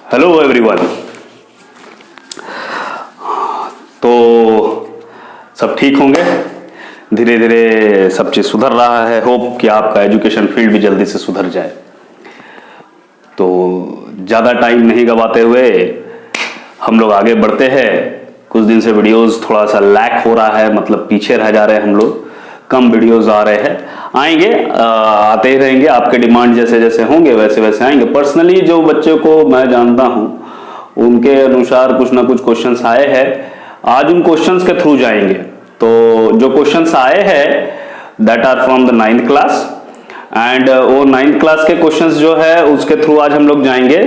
Hello everyone. तो सब ठीक होंगे, धीरे धीरे सब चीज़ सुधर रहा है। होप कि आपका एजुकेशन फील्ड भी जल्दी से सुधर जाए। तो ज़्यादा टाइम नहीं गवाते हुए हम लोग आगे बढ़ते हैं। कुछ दिन से वीडियोस थोड़ा सा लैक हो रहा है, मतलब पीछे रह जा रहे हैं हम लोग, कम वीडियोस आ रहे हैं। आएंगे, आते ही रहेंगे। आपके डिमांड जैसे जैसे होंगे वैसे वैसे आएंगे। पर्सनली जो बच्चे को मैं जानता हूं उनके अनुसार कुछ ना कुछ क्वेश्चंस आए हैं। आज उन क्वेश्चंस के थ्रू जाएंगे। तो जो क्वेश्चंस आए हैं that are from the 9th class and वो 9th क्लास के क्वेश्चंस जो है उसके थ्रू आज हम लोग जाएंगे।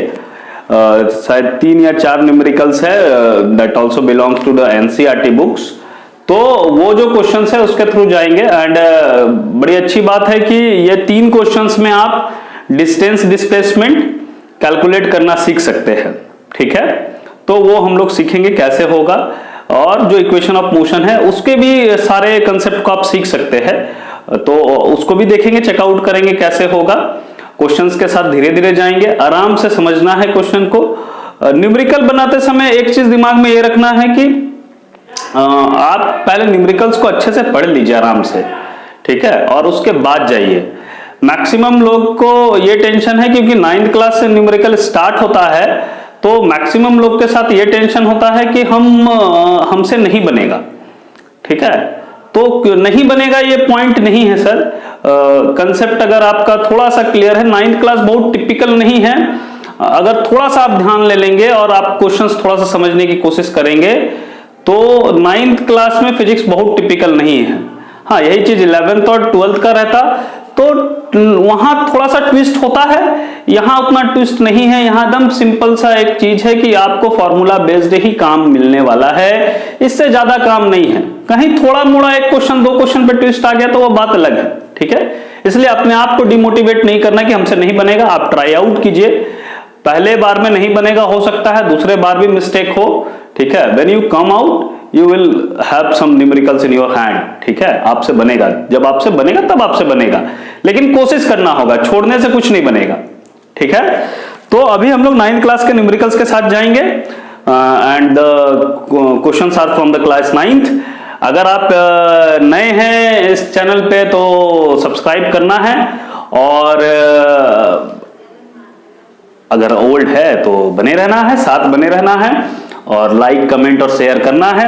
शायद 3 या 4 न्यूमेरिकल्स है that also belongs to the NCERT books. तो वो जो क्वेश्चंस है उसके थ्रू जाएंगे। एंड बड़ी अच्छी बात है कि ये 3 क्वेश्चंस में आप डिस्टेंस डिस्प्लेसमेंट कैलकुलेट करना सीख सकते हैं। ठीक है, तो वो हम लोग सीखेंगे कैसे होगा। और जो इक्वेशन ऑफ मोशन है उसके भी सारे कंसेप्ट को आप सीख सकते हैं, तो उसको भी देखेंगे, चेकआउट करेंगे कैसे होगा। क्वेश्चंस के साथ धीरे धीरे जाएंगे, आराम से समझना है क्वेश्चन को। न्यूमेरिकल बनाते समय एक चीज दिमाग में ये रखना है कि आप पहले न्यूमेरिकल्स को अच्छे से पढ़ लीजिए आराम से, ठीक है, और उसके बाद जाइए। मैक्सिमम लोग को ये टेंशन है क्योंकि 9th क्लास से न्यूमेरिकल स्टार्ट होता है, तो मैक्सिमम लोग के साथ ये टेंशन होता है कि हमसे नहीं बनेगा। ठीक है, तो नहीं बनेगा ये पॉइंट नहीं है सर। कंसेप्ट अगर आपका थोड़ा सा क्लियर है, 9th क्लास बहुत टिपिकल नहीं है। अगर थोड़ा सा आप ध्यान ले लेंगे और आप क्वेश्चंस थोड़ा सा समझने की कोशिश करेंगे तो 9th क्लास में फिजिक्स बहुत टिपिकल नहीं है। हाँ, यही चीज 11th और 12th का रहता तो वहां थोड़ा सा ट्विस्ट होता है, यहां उतना ट्विस्ट नहीं है। यहां एकदम सिंपल सा एक चीज है कि आपको फॉर्मूला बेस्ड ही काम मिलने वाला है, इससे ज्यादा काम नहीं है। कहीं थोड़ा मोड़ा एक क्वेश्चन 2 क्वेश्चन पे ट्विस्ट आ गया तो वो बात अलग है। ठीक है, इसलिए अपने आप को डिमोटिवेट नहीं करना कि हमसे नहीं बनेगा। आप ट्राई आउट कीजिए, पहले बार में नहीं बनेगा, हो सकता है दूसरे बार भी मिस्टेक हो। ठीक है, when you come out you will have some numericals in your hand। ठीक है, आपसे बनेगा, जब आपसे बनेगा तब आपसे बनेगा, लेकिन कोशिश करना होगा, छोड़ने से कुछ नहीं बनेगा। ठीक है, तो अभी हम लोग 9th क्लास के न्यूमेरिकल्स के साथ जाएंगे and the questions are from the class 9th। अगर आप नए हैं इस चैनल पे तो सब्सक्राइब करना है, और अगर ओल्ड है तो बने रहना है, साथ बने रहना है, और लाइक कमेंट और शेयर करना है।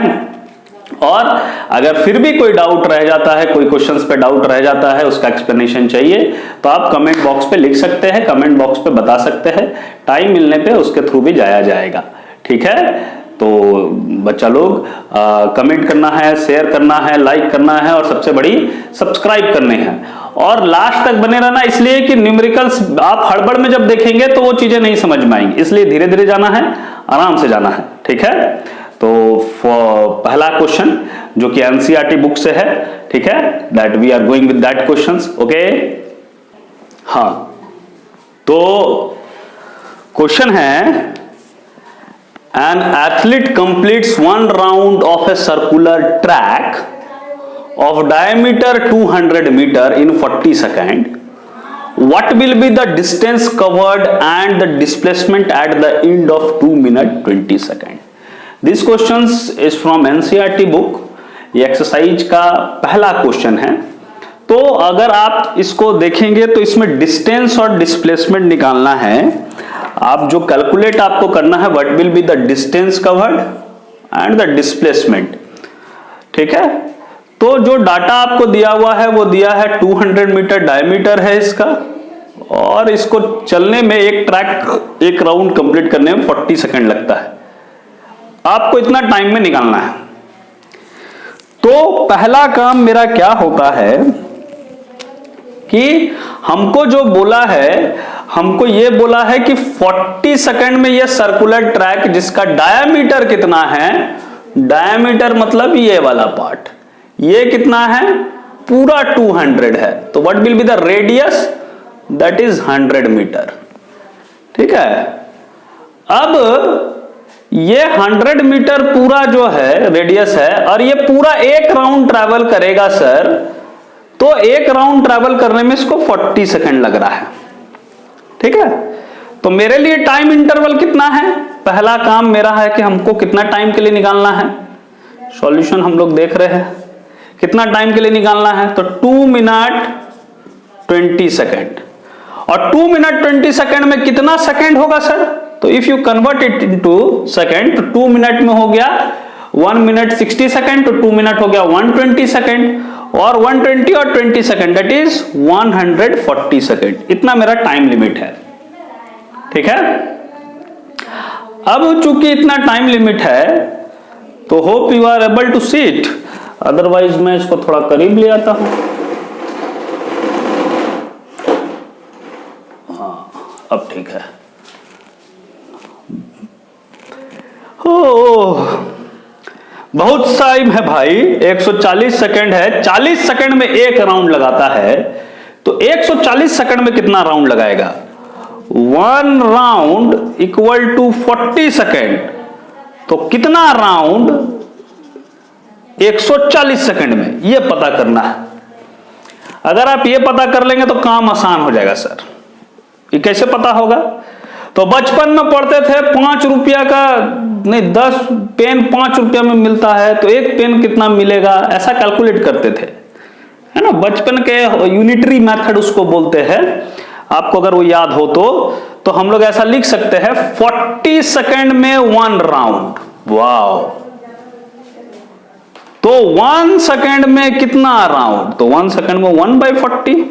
और अगर फिर भी कोई डाउट रह जाता है, कोई क्वेश्चंस पे डाउट रह जाता है, उसका एक्सप्लेनेशन चाहिए, तो आप कमेंट बॉक्स पे लिख सकते हैं, कमेंट बॉक्स पे बता सकते हैं। टाइम मिलने पे उसके थ्रू भी जाया जाएगा। ठीक है, तो बच्चा लोग कमेंट करना है, शेयर करना है, लाइक करना है, और सबसे बड़ी सब्सक्राइब करने हैं। और लास्ट तक बने रहना, इसलिए कि न्यूमेरिकल्स आप हड़बड़ में जब देखेंगे तो वो चीजें नहीं समझ में आएंगी, इसलिए धीरे धीरे जाना है, आराम से जाना है। ठीक है, तो पहला क्वेश्चन जो कि एनसीईआरटी बुक से है, ठीक है, that we are going with that questions. Okay, हाँ, तो क्वेश्चन है an athlete completes 1 round of a circular track of diameter 200 meter in 40 seconds. What will be the distance covered and the displacement at the end of 2 minutes 20 seconds? This question is from NCERT book. ये exercise का पहला question है। तो अगर आप इसको देखेंगे तो इसमें डिस्टेंस और डिस्प्लेसमेंट निकालना है। आप जो कैलकुलेट आपको करना है, what will be the distance covered and the displacement. ठीक है, तो जो डाटा आपको दिया हुआ है वो दिया है 200 मीटर डायमीटर है इसका, और इसको चलने में एक ट्रैक, एक राउंड कंप्लीट करने में 40 सेकंड लगता है। आपको इतना टाइम में निकालना है। तो पहला काम मेरा क्या होता है कि हमको जो बोला है, हमको ये बोला है कि 40 सेकंड में ये सर्कुलर ट्रैक जिसका डायमीटर कितना है, डायमीटर मतलब ये वाला पार्ट, ये कितना है, पूरा 200 है। तो what will be the radius, that is 100 metre. ठीक है, अब ये 100 मीटर पूरा जो है रेडियस है, और ये पूरा एक राउंड ट्रैवल करेगा सर, तो एक राउंड ट्रैवल करने में इसको 40 सेकंड लग रहा है। ठीक है, तो मेरे लिए टाइम इंटरवल कितना है? पहला काम मेरा है कि हमको कितना टाइम के लिए निकालना है। सॉल्यूशन हम लोग देख रहे हैं कितना टाइम के लिए निकालना है, तो 2 मिनट 20 सेकेंड। और 2 मिनट 20 सेकेंड में कितना सेकेंड होगा सर? तो if you convert it into second, तो 2 मिनट में हो गया 1 मिनट 60 सेकेंड, तो 2 मिनट हो गया 120 सेकेंड, और 120 और 20 सेकेंड दैट इज 140 सेकेंड। इतना मेरा टाइम लिमिट है, ठीक है। अब चूंकि इतना टाइम लिमिट है तो hope you are able to see it, otherwise मैं इसको थोड़ा करीब ले आता हूं। हाँ, अब ठीक है। बहुत टाइम है भाई, 140 सेकंड है। 40 सेकंड में एक राउंड लगाता है, तो 140 सेकंड में कितना राउंड लगाएगा? 1 राउंड इक्वल टू 40 सेकंड। तो कितना राउंड 140 सेकंड में, यह पता करना है। अगर आप ये पता कर लेंगे तो काम आसान हो जाएगा सर। ये कैसे पता होगा? तो बचपन में पढ़ते थे 5 रुपया का, नहीं 10 पेन 5 रुपया में मिलता है, तो एक पेन कितना मिलेगा, ऐसा कैलकुलेट करते थे, है ना। बचपन के यूनिटरी मेथड उसको बोलते हैं। आपको अगर वो याद हो तो हम लोग ऐसा लिख सकते हैं 40 सेकंड में 1 राउंड। वाओ, तो 1 सेकंड में कितना राउंड? तो 1 सेकंड में 1/40,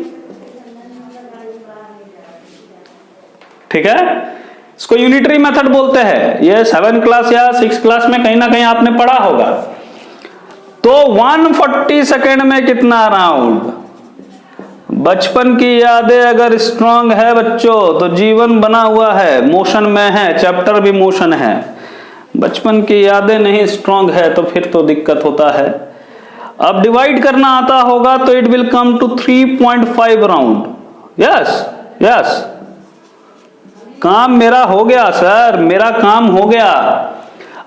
ठीक है। इसको यूनिटरी मेथड बोलते हैं। ये 7 क्लास या 6 क्लास में कहीं ना कहीं आपने पढ़ा होगा। तो 140 सेकंड में कितना राउंड? बचपन की यादें अगर स्ट्रांग है बच्चों तो जीवन बना हुआ है, मोशन में है, चैप्टर भी मोशन है। बचपन की यादें नहीं स्ट्रांग है तो फिर तो दिक्कत होता है। अब डिवाइड करना आता होगा तो it will come to 3.5 round. Yes yes, काम मेरा हो गया सर, मेरा काम हो गया।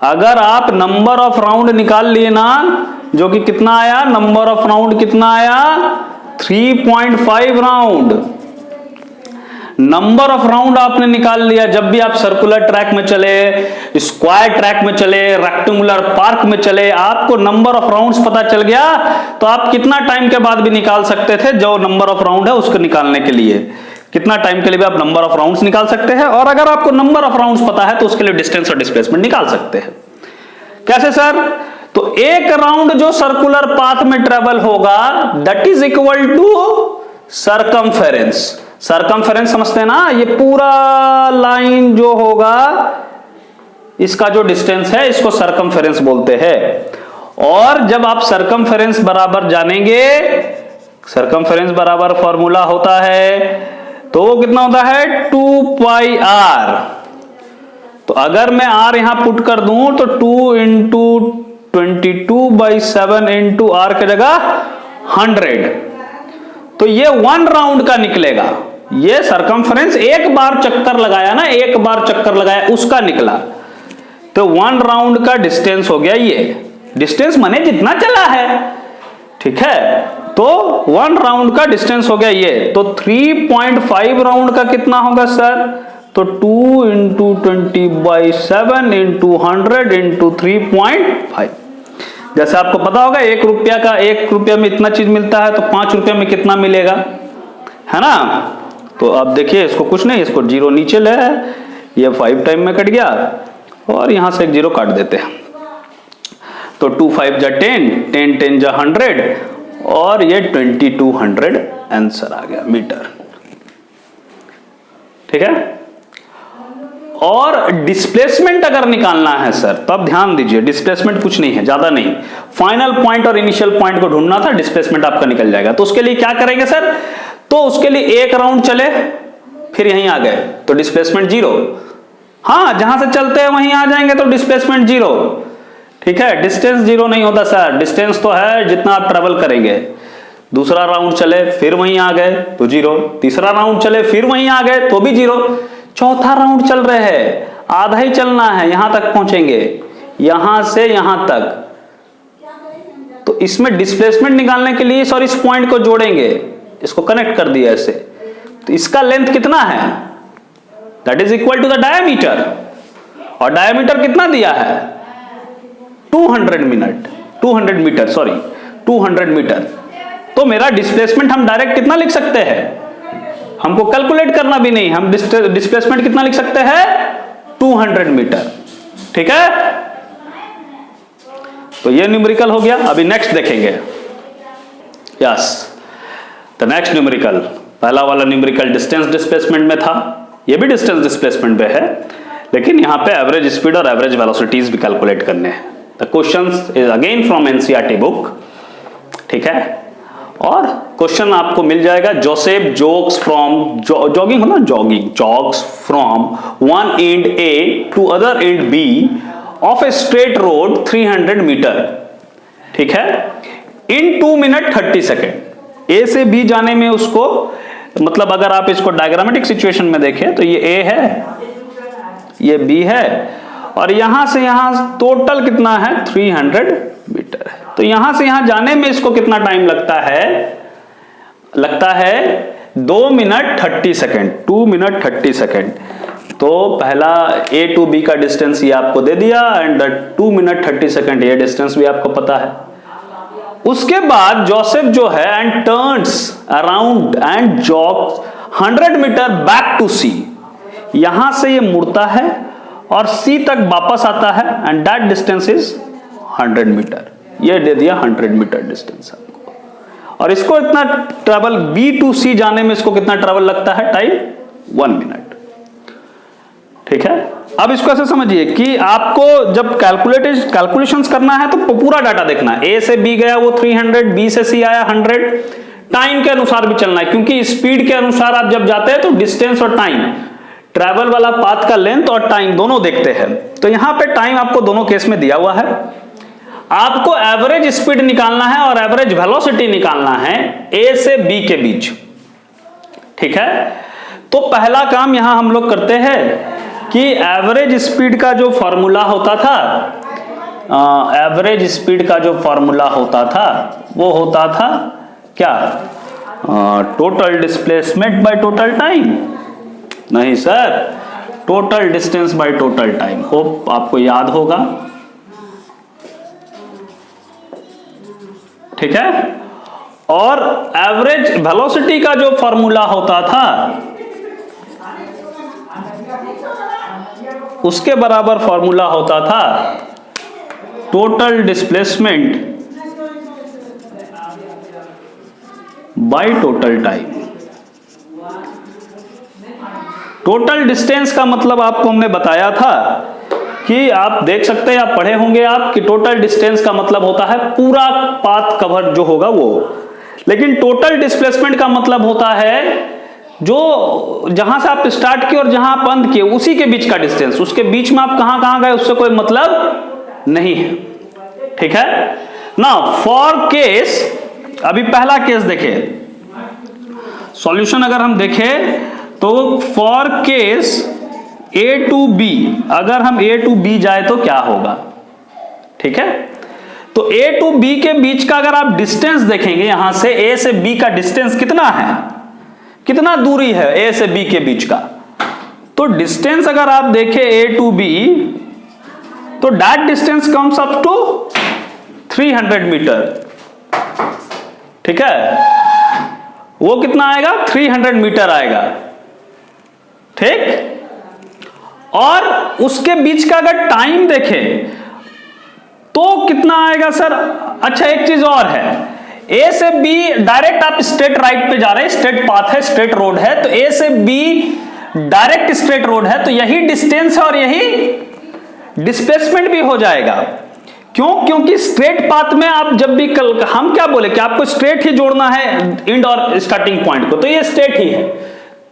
अगर आप नंबर ऑफ राउंड निकाल लिए ना, जो कि कितना आया, नंबर ऑफ राउंड कितना आया? 3.5 राउंड। नंबर ऑफ राउंड आपने निकाल लिया। जब भी आप सर्कुलर ट्रैक में चले, स्क्वायर ट्रैक में चले, रेक्टेंगुलर पार्क में चले, आपको नंबर ऑफ राउंड्स पता चल गया तो आप कितना टाइम के बाद भी निकाल सकते थे जो नंबर ऑफ राउंड है उसको निकालने के लिए। कितना टाइम के लिए भी आप नंबर ऑफ राउंड्स निकाल सकते हैं। और अगर आपको नंबर ऑफ राउंड्स पता है तो उसके लिए डिस्टेंस और डिस्प्लेसमेंट निकाल सकते हैं। कैसे सर? तो एक राउंड जो सर्कुलर पाथ में ट्रेवल होगा that is equal to circumference. Circumference समझते हैं ना, ये पूरा लाइन जो होगा इसका जो डिस्टेंस है इसको सर्कमफेरेंस बोलते हैं। और जब आप सर्कमफेरेंस बराबर जानेंगे, सर्कमफेरेंस बराबर फॉर्मूला होता है तो वो कितना होता है? 2πr। तो अगर मैं r यहां पुट कर दूं तो 2 इंटू 22/7 इंटू r की जगह 100, तो ये 1 राउंड का निकलेगा। ये सर्कमफेरेंस एक बार चक्कर लगाया ना, एक बार चक्कर लगाया उसका निकला, तो 1 राउंड का डिस्टेंस हो गया। ये डिस्टेंस माने जितना चला है, ठीक है। तो 1 राउंड का डिस्टेंस हो गया ये। तो 3.5 राउंड का कितना होगा सर? तो 2 इंटू 20/7 इंटू 100 इंटू 3.5। जैसे आपको पता होगा 1 रुपया का, 1 रुपया में इतना चीज मिलता है तो 5 रुपया में कितना मिलेगा, है ना। तो अब देखिए इसको कुछ नहीं, इसको 0 नीचे ले, ये 5 टाइम में कट गया और यहां से एक 0 काट देते हैं। तो 2 5 जा 10, 10 10 जा 100 और ये 2200 आंसर आ गया मीटर, ठीक है। और डिस्प्लेसमेंट अगर निकालना है सर तो अब ध्यान दीजिए, डिस्प्लेसमेंट कुछ नहीं है, ज्यादा नहीं, फाइनल पॉइंट और इनिशियल पॉइंट को ढूंढना था, डिस्प्लेसमेंट आपका निकल जाएगा। तो उसके लिए क्या करेंगे सर? तो उसके लिए एक राउंड चले फिर यहीं आ गए तो डिस्प्लेसमेंट 0। हाँ, जहां से चलते हैं वहीं आ जाएंगे तो डिस्प्लेसमेंट 0, ठीक है। डिस्टेंस 0 नहीं होता सर, डिस्टेंस तो है जितना आप ट्रेवल करेंगे। दूसरा राउंड चले फिर वहीं आ गए तो 0, तीसरा राउंड चले फिर वहीं आ गए तो भी 0, चौथा राउंड चल रहे हैं, आधा ही चलना है, यहां तक पहुंचेंगे, यहां से यहां तक। तो इसमें डिस्प्लेसमेंट निकालने के लिए सॉरी इस पॉइंट को जोड़ेंगे, इसको कनेक्ट कर दिया ऐसे, तो इसका लेंथ कितना है? That is equal to the diameter, और डायमीटर कितना दिया है 200 मीटर, सॉरी 200 मीटर। तो मेरा डिस्प्लेसमेंट हम डायरेक्ट कितना लिख सकते हैं, हमको कैलकुलेट करना भी नहीं, हम डिस्प्लेसमेंट कितना लिख सकते हैं 200 मीटर। ठीक है, तो ये न्यूमेरिकल हो गया। अभी नेक्स्ट देखेंगे। यस, द नेक्स्ट न्यूमेरिकल, पहला वाला न्यूमेरिकल डिस्टेंस डिस्प्लेसमेंट में था, ये भी डिस्टेंस डिस्प्लेसमेंट में है, लेकिन यहां पे एवरेज स्पीड और एवरेज वेलोसिटीज भी कैलकुलेट करने हैं। The questions is again from NCERT book. ठीक है, और क्वेश्चन आपको मिल जाएगा जोसेफ जोग्स फ्रॉम जॉगिंग हो ना, jogs from one end A to other end B of a straight road 300 metre. ठीक है, इन 2 मिनट 30 सेकेंड। ए से बी जाने में उसको, मतलब अगर आप इसको डायग्रामेटिक सिचुएशन में देखें तो ये ए है, ये बी है, और यहां से यहां टोटल कितना है 300 मीटर है। तो यहां से यहां जाने में इसको कितना टाइम लगता है 2 मिनट 30 सेकेंड, 2 मिनट 30 सेकेंड। तो पहला ए टू बी का डिस्टेंस ये आपको दे दिया, एंड 2 मिनट 30 सेकेंड ये डिस्टेंस भी आपको पता है। उसके बाद जोसेफ जो है and turns around and jogs 100 metre back to C, यहां से ये मुड़ता है और सी तक वापस आता है, and that distance is 100 metre. ये दे दिया 100 मीटर डिस्टेंस आपको, और इसको इतना ट्रेवल बी टू सी जाने में इसको कितना ट्रेवल लगता है टाइम 1 मिनट। ठीक है, अब इसको ऐसे समझिए कि आपको जब कैलकुलेशंस करना है तो पूरा डाटा देखना है। ए से बी गया वो 300, बी से सी आया 100, टाइम के अनुसार भी चलना है, क्योंकि स्पीड के अनुसार आप जब जाते हैं तो डिस्टेंस और टाइम, ट्रैवल वाला पाथ का लेंथ और टाइम दोनों देखते हैं। तो यहां पे टाइम आपको दोनों केस में दिया हुआ है। आपको एवरेज स्पीड निकालना है और एवरेज वेलोसिटी निकालना है ए से बी के बीच। ठीक है, तो पहला काम यहां हम लोग करते हैं कि एवरेज स्पीड का जो फॉर्मूला होता था, एवरेज स्पीड का जो फॉर्मूला होता था वो होता था क्या, total displacement by total time. नहीं sir, total distance by total time. Hope आपको याद होगा। ठीक है, और एवरेज वेलोसिटी का जो फॉर्मूला होता था उसके बराबर फॉर्मूला होता था total displacement by total time. Total distance का मतलब आपको हमने बताया था कि आप देख सकते हैं, आप पढ़े होंगे आप कि टोटल डिस्टेंस का मतलब होता है पूरा पाथ कवर जो होगा वो, लेकिन टोटल डिस्प्लेसमेंट का मतलब होता है जो जहां से आप स्टार्ट किए और जहां आप अंत किए उसी के बीच का डिस्टेंस, उसके बीच में आप कहां कहां गए उससे कोई मतलब नहीं है। ठीक है ना, फॉर केस, अभी पहला केस देखें, सॉल्यूशन अगर हम देखें तो for case A to B, अगर हम ए टू बी जाए तो क्या होगा। ठीक है, तो ए टू बी के बीच का अगर आप डिस्टेंस देखेंगे, यहां से ए से बी का डिस्टेंस कितना है, कितना दूरी है ए से बी के बीच का, तो डिस्टेंस अगर आप देखें ए टू बी, तो that distance comes up to 300 metre. ठीक है, वो कितना आएगा 300 मीटर आएगा। ठीक, और उसके बीच का अगर टाइम देखें तो कितना आएगा सर। अच्छा, एक चीज और है, ए से बी डायरेक्ट आप स्ट्रेट राइट पे जा रहे हैं, स्ट्रेट पाथ है, स्ट्रेट रोड है, तो ए से बी डायरेक्ट स्ट्रेट रोड है, तो यही डिस्टेंस है और यही डिस्प्लेसमेंट भी हो जाएगा। क्यों? क्योंकि स्ट्रेट पाथ में आप जब भी हम क्या बोले कि आपको स्ट्रेट ही जोड़ना है एंड और स्टार्टिंग पॉइंट को, तो ये स्ट्रेट ही है,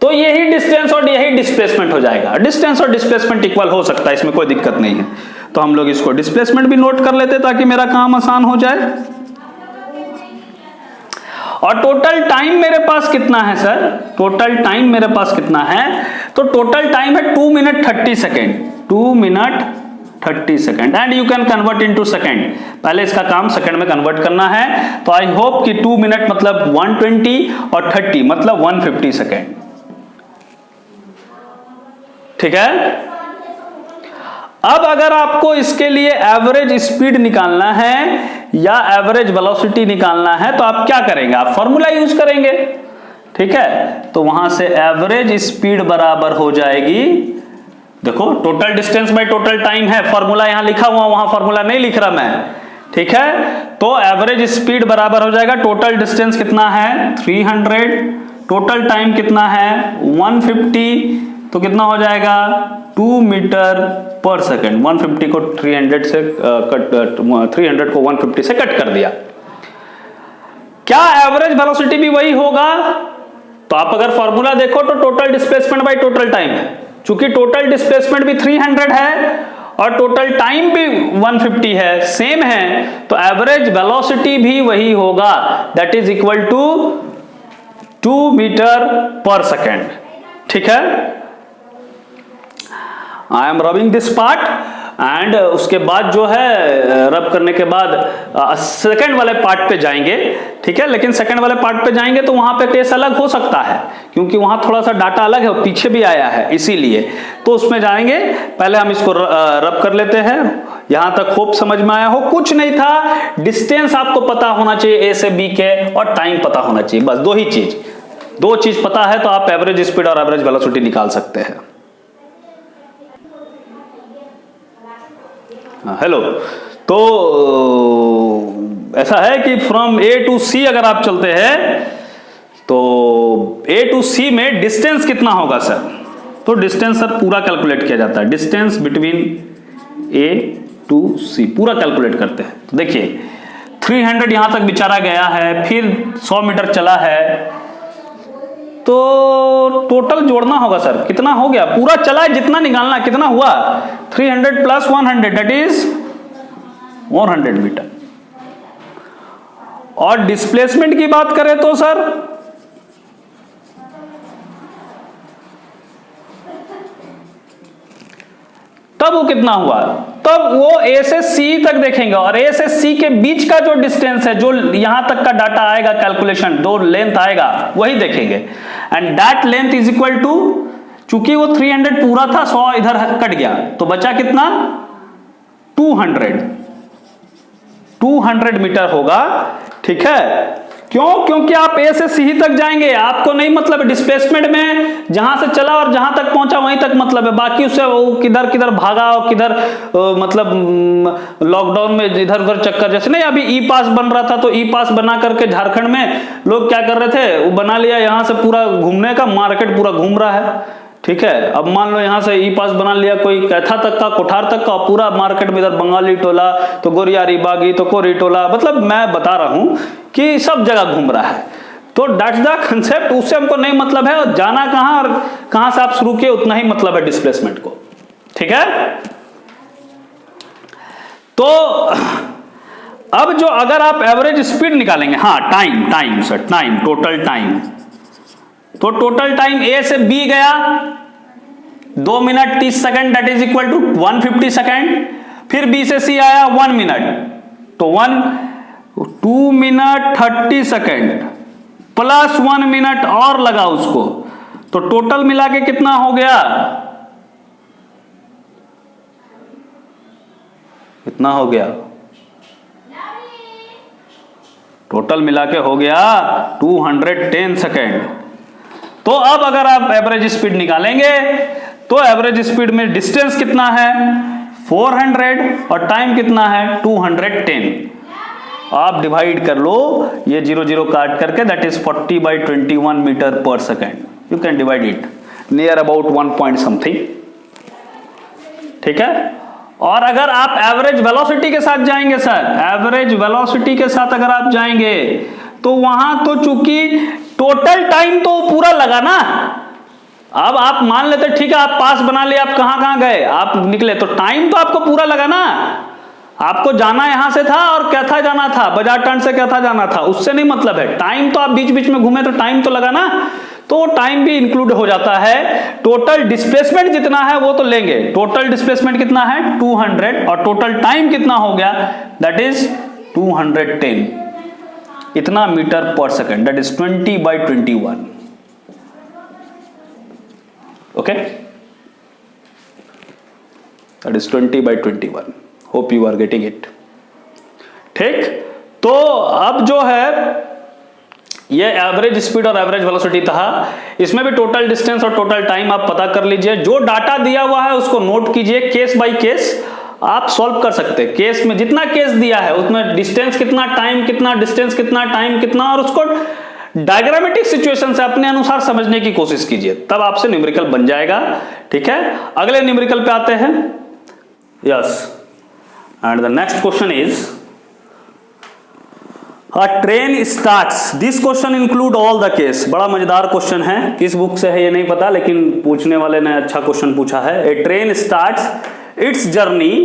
तो यही डिस्टेंस और यही डिस्प्लेसमेंट हो जाएगा। डिस्टेंस और डिस्प्लेसमेंट इक्वल हो सकता है, इसमें कोई दिक्कत नहीं है। तो हम लोग इसको डिस्प्लेसमेंट भी नोट कर लेते ताकि मेरा काम आसान हो जाए। और टोटल टाइम मेरे पास कितना है सर, टोटल टाइम मेरे पास कितना है, तो टोटल टाइम है 2 minute 30 second, 2 minute 30 second, and you can convert into second. पहले इसका काम सेकेंड में कन्वर्ट करना है, तो आई होप कि 2 मिनट मतलब 120 और 30 मतलब 150 सेकेंड। ठीक है। अब अगर आपको इसके लिए एवरेज स्पीड निकालना है या एवरेज वेलोसिटी निकालना है तो आप क्या करेंगे, आप फॉर्मूला यूज करेंगे, ठीक है। तो वहां से एवरेज स्पीड बराबर हो जाएगी, देखो total distance by total time है, फॉर्मूला यहां लिखा हुआ, वहां फॉर्मूला नहीं लिख रहा मैं, ठीक है। तो एवरेज स्पीड बराबर हो जाएगा, टोटल डिस्टेंस कितना है 300, टोटल टाइम कितना है 150, तो कितना हो जाएगा 2 मीटर पर सेकेंड। 150 को 300 से कट 300 को 150 से कट कर दिया। क्या एवरेज वेलोसिटी भी वही होगा? तो आप अगर फॉर्मूला देखो तो total displacement by total time है, चूंकि टोटल डिस्प्लेसमेंट भी 300 है और टोटल टाइम भी 150 है, सेम है, तो एवरेज वेलोसिटी भी वही होगा, that is equal to 2 metre पर सेकेंड, ठीक है। I am rubbing this part and उसके बाद जो है रब करने के बाद सेकंड वाले पार्ट पे जाएंगे, ठीक है। लेकिन सेकंड वाले पार्ट पे जाएंगे तो वहां पे केस अलग हो सकता है, क्योंकि वहां थोड़ा सा डाटा अलग है, पीछे भी आया है, इसीलिए तो उसमें जाएंगे। पहले हम इसको रब कर लेते हैं। यहां तक होप समझ में आया हो, कुछ नहीं था, डिस्टेंस आपको पता होना चाहिए ए से बी के और टाइम पता होना चाहिए, बस दो चीज पता है तो आप एवरेज स्पीड और एवरेज वेलोसिटी निकाल सकते हैं। हेलो, तो ऐसा है कि फ्रॉम ए टू सी अगर आप चलते हैं तो ए टू सी में डिस्टेंस कितना होगा सर? तो डिस्टेंस सर पूरा कैलकुलेट किया जाता है, डिस्टेंस बिटवीन ए टू सी पूरा कैलकुलेट करते हैं। तो देखिए 300 यहां तक बेचारा गया है, फिर 100 मीटर चला है, तो टोटल जोड़ना होगा सर, कितना हो गया, पूरा चला है जितना निकालना, कितना हुआ 300 प्लस 100 दैट इज 400 मीटर। और डिस्प्लेसमेंट की बात करें तो सर तब वो कितना हुआ, तब वो ए से सी तक देखेंगे और ए से सी के बीच का जो डिस्टेंस है, जो यहां तक का डाटा आएगा कैलकुलेशन, दो लेंथ आएगा वही देखेंगे। And that length is equal to, चूंकि वो 300 पूरा था, 100 इधर कट गया तो बचा कितना 200 मीटर होगा, ठीक है। क्यों? क्योंकि आप ए से सी तक जाएंगे, आपको नहीं मतलब डिस्प्लेसमेंट में जहां से चला और जहां तक पहुंचा वहीं तक मतलब है, बाकी उससे वो किधर किधर भागा और किधर मतलब लॉकडाउन में इधर उधर चक्कर, जैसे नहीं अभी ई पास बन रहा था, तो ई पास बना करके झारखंड में लोग क्या कर रहे थे, वो बना लिया यहां से पूरा घूमने का, मार्केट पूरा घूम रहा है, ठीक है। अब मान लो यहां से ई पास बना लिया कोई कैथा तक का, कोठार तक का, पूरा मार्केट में इधर बंगाली टोला तो गोरियारी बागी तो कोरी टोला, मतलब मैं बता रहा हूं कि सब जगह घूम रहा है। तो दैट्स द कंसेप्ट, उससे हमको नहीं मतलब है, और जाना कहां और कहां से आप शुरू किए उतना ही मतलब है डिस्प्लेसमेंट को, ठीक है। तो अब जो अगर आप एवरेज स्पीड निकालेंगे, हाँ time sir, time total time, तो टोटल टाइम ए से बी गया 2 minute 30 second that is equal to 150 second, फिर बी से सी आया 1 मिनट, तो 2 मिनट 30 सेकंड प्लस 1 मिनट और लगा उसको, तो टोटल मिला के कितना हो गया, कितना हो गया, टोटल मिला के हो गया 210 सेकंड। तो अब अगर आप एवरेज स्पीड निकालेंगे तो एवरेज स्पीड में डिस्टेंस कितना है 400 और टाइम कितना है 210, आप डिवाइड कर लो, ये 0 0 काट करके, दैट इज 40/21 मीटर पर second, you can divide it near about 1 point something, ठीक है। और अगर आप एवरेज वेलोसिटी के साथ जाएंगे सर, एवरेज वेलोसिटी के साथ अगर आप जाएंगे तो वहां तो चूंकि टोटल टाइम तो पूरा लगा ना, अब आप मान लेते ठीक है आप पास बना लिया, आप कहां कहां गए, आप निकले, तो टाइम तो आपको पूरा लगा ना, आपको जाना यहां से था और कैथा जाना था, बाजार टर्न से कैथा जाना था, उससे नहीं मतलब है, टाइम तो आप बीच बीच में घूमे तो टाइम तो लगा ना, तो टाइम भी इंक्लूड हो जाता है। टोटल डिस्प्लेसमेंट जितना है वो तो लेंगे, टोटल डिस्प्लेसमेंट कितना है 200 और टोटल टाइम कितना हो गया दैट इज 210, इतना मीटर पर second, that is 20/21, okay. That is 20/21। Hope you are getting it. ठीक, तो अब जो है ये एवरेज स्पीड और एवरेज वेलोसिटी था, इसमें भी टोटल डिस्टेंस और टोटल टाइम आप पता कर लीजिए। जो डाटा दिया हुआ है उसको नोट कीजिए, केस बाय केस आप सॉल्व कर सकते हैं। केस में जितना केस दिया है उसमें डिस्टेंस कितना, टाइम कितना, डिस्टेंस कितना, टाइम कितना, और उसको डायग्रामेटिक सिचुएशन से अपने अनुसार समझने की कोशिश कीजिए, तब आपसे न्यूमेरिकल बन जाएगा। ठीक है, अगले न्यूमेरिकल पे आते हैं। Yes, and the next question is A train starts. This question include all the case. बड़ा मजेदार क्वेश्चन है, किस बुक से है ये नहीं पता, लेकिन पूछने वाले ने अच्छा क्वेश्चन पूछा है। A train starts its journey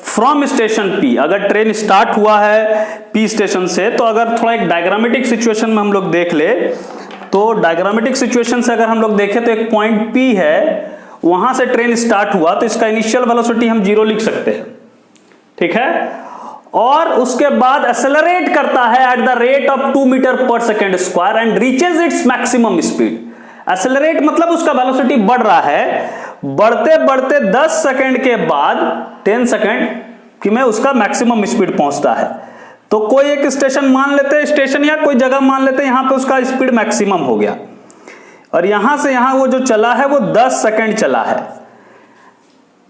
from station P. अगर ट्रेन स्टार्ट हुआ है P स्टेशन से, तो अगर थोड़ा एक डायग्रामेटिक सिचुएशन में हम लोग देख ले, तो डायग्रामेटिक सिचुएशन से अगर हम लोग देखें तो एक पॉइंट P है, वहां से ट्रेन स्टार्ट हुआ, तो इसका इनिशियल वेलोसिटी हम 0 लिख सकते हैं। ठीक है, और उसके बाद एक्सेलरेट करता है at the rate of 2 metre पर second square and reaches its maximum speed. Accelerate मतलब उसका वेलोसिटी बढ़ रहा है, बढ़ते बढ़ते 10 सेकेंड के बाद 10 सेकेंड कि में उसका मैक्सिमम स्पीड पहुंचता है। तो कोई एक स्टेशन मान लेते हैं, स्टेशन या कोई जगह मान लेते हैं, यहां पे उसका स्पीड मैक्सिमम हो गया, और यहां से यहां वो जो चला है वो 10 सेकेंड चला है।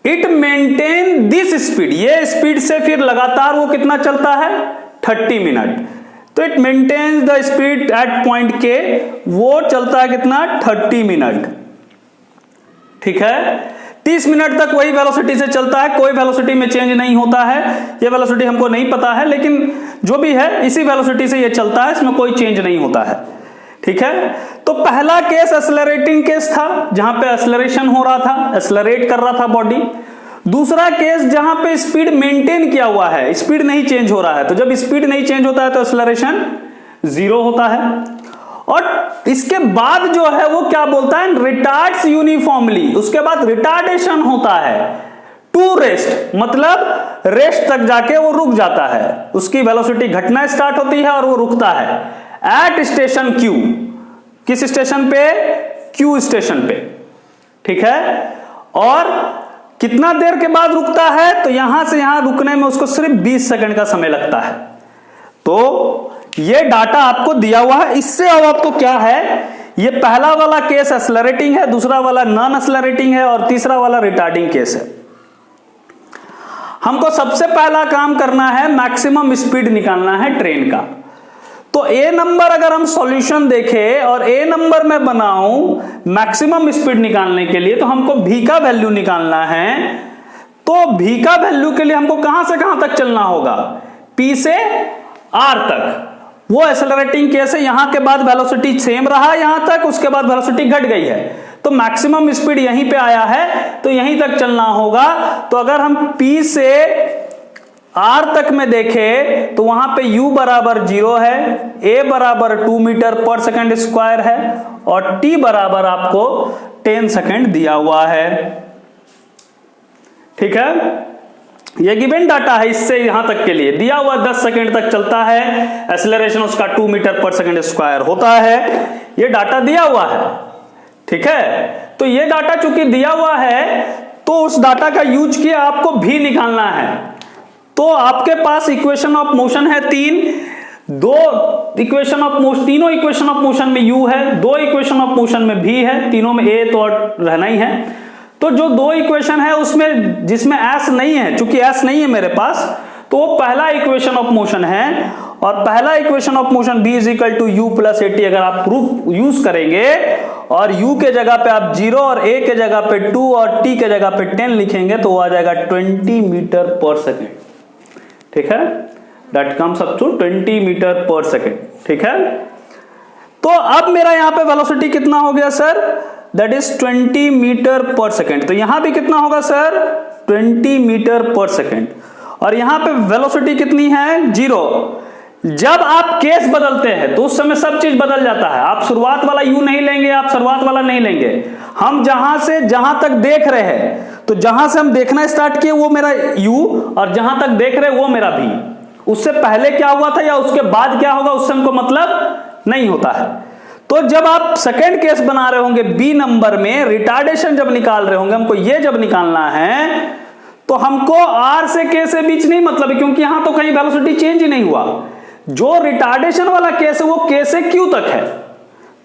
इट मेंटेन दिस स्पीड, ये स्पीड से फिर लगातार वो कितना चलता है, 30 मिनट। तो it maintains the speed at point K, वो चलता है कितना, 30 मिनट। ठीक है, 30 मिनट तक वही वेलोसिटी से चलता है, कोई वेलोसिटी में चेंज नहीं होता है। ये वेलोसिटी हमको नहीं पता है, लेकिन जो भी है इसी वेलोसिटी से ये चलता है, इसमें कोई चेंज नहीं होता है। ठीक है, तो पहला केस एक्सेलरेटिंग केस था, जहां पे एक्सेलरेशन हो रहा था, एक्सेलरेट कर रहा था बॉडी। दूसरा केस जहां पे स्पीड मेंटेन किया हुआ है, स्पीड नहीं चेंज हो रहा है। तो जब स्पीड नहीं चेंज होता है तो एक्सेलरेशन 0 होता है। और इसके बाद जो है वो क्या बोलता है, रिटार्ड्स यूनिफॉर्मली, उसके बाद रिटार्डेशन होता है टू रेस्ट, मतलब रेस्ट तक जाके वो रुक जाता है, उसकी वेलोसिटी घटना स्टार्ट होती है और वो रुकता है एट स्टेशन क्यू। किस स्टेशन पे, क्यू स्टेशन पे। ठीक है, और कितना देर के बाद रुकता है, तो यहां से यहां रुकने में उसको सिर्फ 20 सेकंड का समय लगता है। तो ये डाटा आपको दिया हुआ है। इससे अब आपको क्या है, ये पहला वाला केस एक्सेलरेटिंग है, दूसरा वाला नॉन एक्सेलरेटिंग है, और तीसरा वाला रिटार्डिंग केस है। हमको सबसे पहला काम करना है, मैक्सिमम स्पीड निकालना है ट्रेन का। तो ए नंबर अगर हम सॉल्यूशन देखें और ए नंबर में बनाऊं मैक्सिमम स्पीड निकालने के लिए, तो हमको भी का वैल्यू निकालना है। तो भी का वैल्यू के लिए हमको कहां से कहां तक चलना होगा, पी से आर तक। वो एक्सेलरेटिंग केस है, यहां के बाद वेलोसिटी सेम रहा यहां तक, उसके बाद वेलोसिटी घट गई है, तो मैक्सिमम स्पीड यहीं पे आया है, तो यहीं तक चलना होगा। तो अगर हम पी से आर तक में देखें तो वहां पे u बराबर 0 है, a बराबर 2 मीटर पर सेकंड स्क्वायर है, और t बराबर आपको 10 सेकंड दिया हुआ है। ठीक है, ये गिवन डाटा है, इससे यहां तक के लिए दिया हुआ 10 सेकंड तक चलता है, एक्सेलरेशन उसका 2 मीटर पर सेकंड स्क्वायर होता है, ये डाटा दिया हुआ है। ठीक है, तो ये डाटा चूंकि दिया हुआ है, तो उस डाटा का यूज किया आपको भी निकालना है। तो आपके पास इक्वेशन ऑफ मोशन है 3, तीनों इक्वेशन ऑफ मोशन में u है, 2 इक्वेशन ऑफ मोशन में v है, तीनों में a तो रहना ही है। तो जो 2 इक्वेशन है उसमें जिसमें s नहीं है, चूंकि s नहीं है मेरे पास, तो वो पहला इक्वेशन ऑफ मोशन है, और पहला equation of motion b is equal to u plus at अगर आप प्रूफ यूज करेंगे और u के जगह पे आप 0 और a के जगह पे 2 और t के जगह पे 10 लिखेंगे, तो वो आ जाएगा 20 मीटर पर सेकेंड। ठीक है, that comes up to 20 metre पर सेकेंड। ठीक है, तो अब मेरा यहां पे वेलोसिटी कितना हो गया सर, दैट इज 20 मीटर पर सेकेंड। तो यहां भी कितना होगा सर, 20 मीटर पर सेकेंड, और यहां पे वेलोसिटी कितनी है, 0। जब आप केस बदलते हैं तो उस समय सब चीज बदल जाता है। आप शुरुआत वाला u नहीं लेंगे, आप शुरुआत वाला नहीं लेंगे, हम जहां से जहां तक देख रहे हैं, तो जहां से हम देखना स्टार्ट किए वो मेरा u, और जहां तक देख रहे वो मेरा v। उससे पहले क्या हुआ था या उसके बाद क्या होगा उससे हमको मतलब नहीं होता है। तो जब आप सेकेंड केस बना रहे होंगे बी नंबर में, रिटार्डेशन जब निकाल रहे होंगे, हमको ये जब निकालना है तो हमको आर से के से बीच नहीं मतलब है, क्योंकि यहां तो कहीं वेलोसिटी चेंज ही नहीं हुआ। जो रिटार्डेशन वाला केस है वो के से क्यू तक है,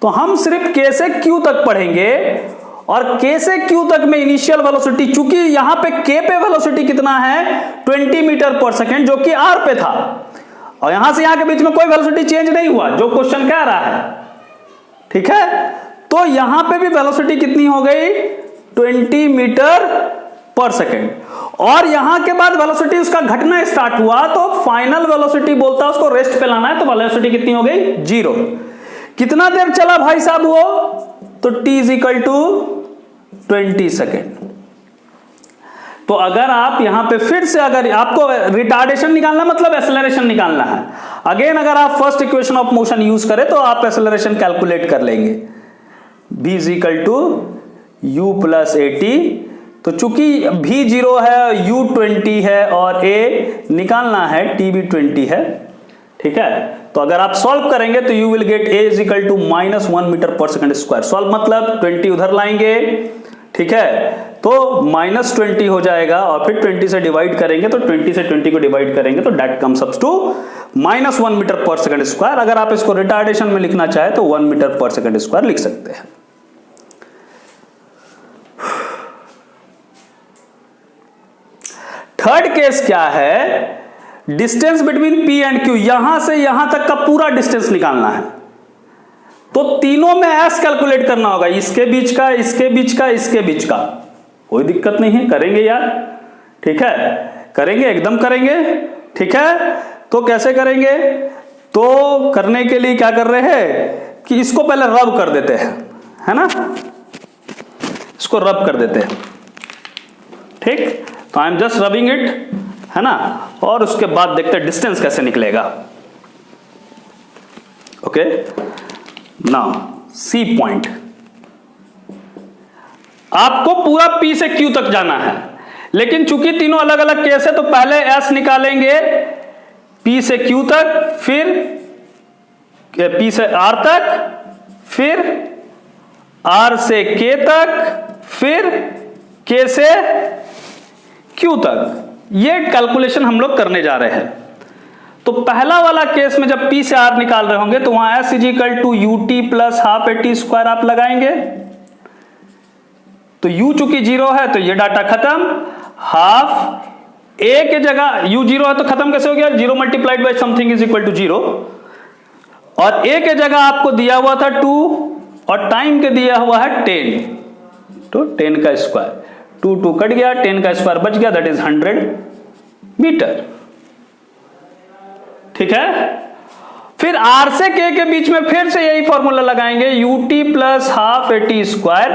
तो हम सिर्फ के से क्यू तक पढ़ेंगे। और के से क्यू तक में इनिशियल वेलोसिटी, चूंकि यहां पे के पे वेलोसिटी कितना है 20 मीटर पर सेकेंड, जो कि आर पे था, और यहां से यहां के बीच में कोई वेलोसिटी चेंज नहीं हुआ जो क्वेश्चन कह रहा है, ठीक है। तो यहां पे भी वेलोसिटी कितनी हो गई 20 मीटर पर सेकेंड, और यहां के बाद वेलोसिटी उसका घटना स्टार्ट हुआ, तो फाइनल वेलोसिटी बोलता है उसको रेस्ट पे लाना है, तो वेलोसिटी कितनी हो गई 0। कितना देर चला भाई साहब वो, तो t is equal to 20 second. तो अगर आप यहां पे फिर से, अगर आपको रिटार्डेशन निकालना मतलब एक्सेलरेशन निकालना है, अगेन अगर आप first equation of motion use करें तो आप एक्सेलरेशन कैलकुलेट कर लेंगे, v is equal to u plus at। तो चूंकि v 0 है, u 20 है और a निकालना है, t भी 20 है, ठीक है। तो अगर आप सॉल्व करेंगे तो you will get a is equal to -1 metre पर सेकेंड स्क्वायर। सॉल्व मतलब 20 उधर लाएंगे, ठीक है, तो -20 हो जाएगा, और फिर 20 से डिवाइड करेंगे, तो 20 से 20 को डिवाइड करेंगे तो that comes up to -1 metre पर सेकेंड स्क्वायर। अगर आप इसको रिटार्डेशन में लिखना चाहे तो 1 मीटर पर सेकेंड स्क्वायर लिख सकते हैं। थर्ड केस क्या है, distance between P and Q, यहां से यहां तक का पूरा डिस्टेंस निकालना है, तो तीनों में S कैलकुलेट करना होगा, इसके बीच का, इसके बीच का, इसके बीच का। कोई दिक्कत नहीं है, करेंगे यार, ठीक है, करेंगे, एकदम करेंगे, ठीक है। तो कैसे करेंगे, तो करने के लिए क्या कर रहे हैं कि इसको पहले रब कर देते हैं, है ना, इसको रब कर देते हैं, ठीक। तो I am just rubbing it, है ना, और उसके बाद देखते हैं डिस्टेंस कैसे निकलेगा। ओके, नाउ सी पॉइंट, आपको पूरा P से Q तक जाना है, लेकिन चूंकि तीनों अलग अलग केस है तो पहले S निकालेंगे P से Q तक, फिर P से R तक, फिर R से K तक, फिर K से Q तक। ये कैलकुलेशन हम लोग करने जा रहे हैं। तो पहला वाला केस में जब P से R निकाल रहे होंगे तो वहां S is equal to ut plus half at square आप लगाएंगे, तो u चूंकि 0 है तो ये डाटा खत्म, हाफ a के जगह u 0 है तो खत्म कैसे हो गया, 0 multiplied by something is equal to 0, और a के जगह आपको दिया हुआ था 2 और टाइम के दिया हुआ है 10, तो 10 का स्क्वायर, 2 कट गया, 10 का स्क्वायर बच गया, दैट इज 100 मीटर, ठीक है। फिर R से K के बीच में फिर से यही फॉर्मूला लगाएंगे, ut plus half at square.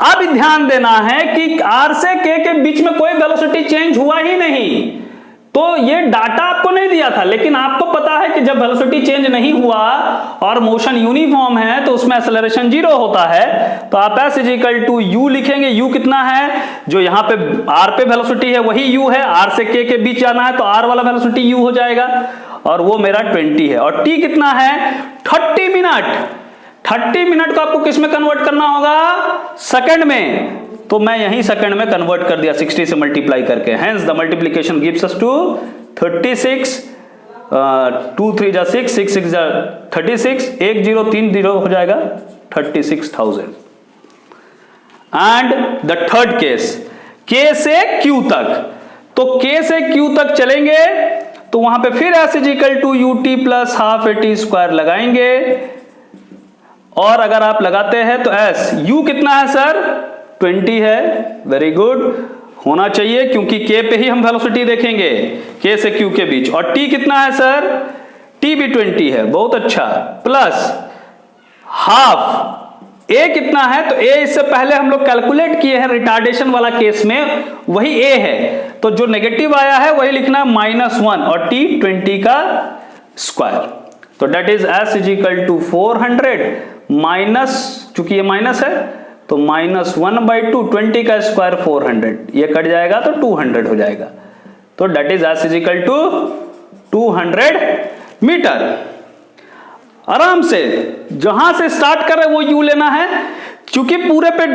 अब ध्यान देना है कि R से K के बीच में कोई वेलोसिटी चेंज हुआ ही नहीं, तो ये डाटा आपको नहीं दिया था, लेकिन आपको पता है कि जब वेलोसिटी चेंज नहीं हुआ और मोशन यूनिफॉर्म है तो उसमें एक्सेलरेशन 0 होता है। तो आप S is equal to u लिखेंगे, u कितना है, जो यहां पे R पे वेलोसिटी है वही u है, R से K के बीच जाना है तो R वाला वेलोसिटी u हो जाएगा, और वो मेरा 20 है, और t कितना है 30 मिनट। 30 मिनट को आपको किस में कन्वर्ट करना होगा, सेकंड में, तो मैं यही सेकंड में कन्वर्ट कर दिया 60 से मल्टीप्लाई करके, hence the multiplication gives us to 36, 2 3 जा 6, 6 6 जा 36, 1 0 3 0 हो जाएगा 36,000। And the third case, K से Q तक, तो K से Q तक चलेंगे तो वहां पे फिर S is equal to ut plus half at square लगाएंगे, और अगर आप लगाते हैं तो S, u कितना है सर 20 है, वेरी गुड, होना चाहिए क्योंकि K पे ही हम वेलोसिटी देखेंगे, K से Q के बीच, और T कितना है सर, T भी 20 है, बहुत अच्छा, प्लस हाफ A कितना है, तो A इससे पहले हम लोग कैलकुलेट किए हैं रिटार्डेशन वाला केस में, वही A है, तो जो नेगेटिव आया है वही लिखना है -1, और T 20 का स्क्वायर, तो that is S is equal to 400 minus, चूंकि ये माइनस है तो -1/2, 20 का स्क्वायर 400, ये कट जाएगा तो 200 हो जाएगा, तो that is S is equal to 200 metre. आराम से जहां से स्टार्ट कर रहे वो यू लेना है, क्योंकि पूरे पे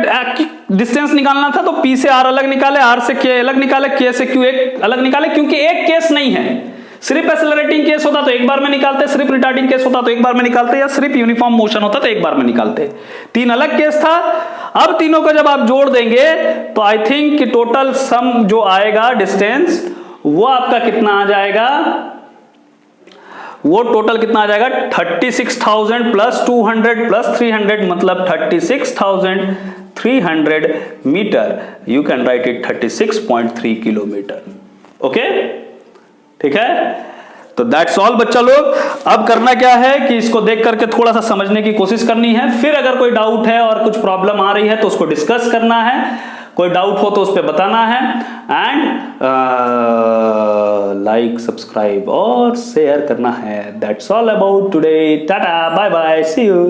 डिस्टेंस निकालना था तो पी से आर अलग निकाले, आर से के अलग निकाले, के से क्यू एक अलग निकाले, क्योंकि एक केस नहीं है। सिर्फ एक्सेलरेटिंग केस होता तो एक बार में निकालते, सिर्फ रिटार्डिंग केस होता तो एक बार में निकालते, या सिर्फ यूनिफॉर्म मोशन होता तो एक बार में निकालते। तीन अलग केस था। अब तीनों को जब आप जोड़ देंगे तो आई थिंक कि टोटल सम जो आएगा डिस्टेंस वो आपका कितना आ जाएगा, वो टोटल कितना आ जाएगा 36,000 प्लस 200 प्लस 300, मतलब 36,300 metre. You can write it 36.3 kilometre. Okay, ठीक है। तो दैट्स ऑल बच्चा लोग। अब करना क्या है कि इसको देख करके थोड़ा सा समझने की कोशिश करनी है, फिर अगर कोई डाउट है और कुछ प्रॉब्लम आ रही है तो उसको डिस्कस करना है, कोई डाउट हो तो उस पर बताना है, एंड लाइक सब्सक्राइब और शेयर करना है। That's all about today. Tata, bye bye, see you.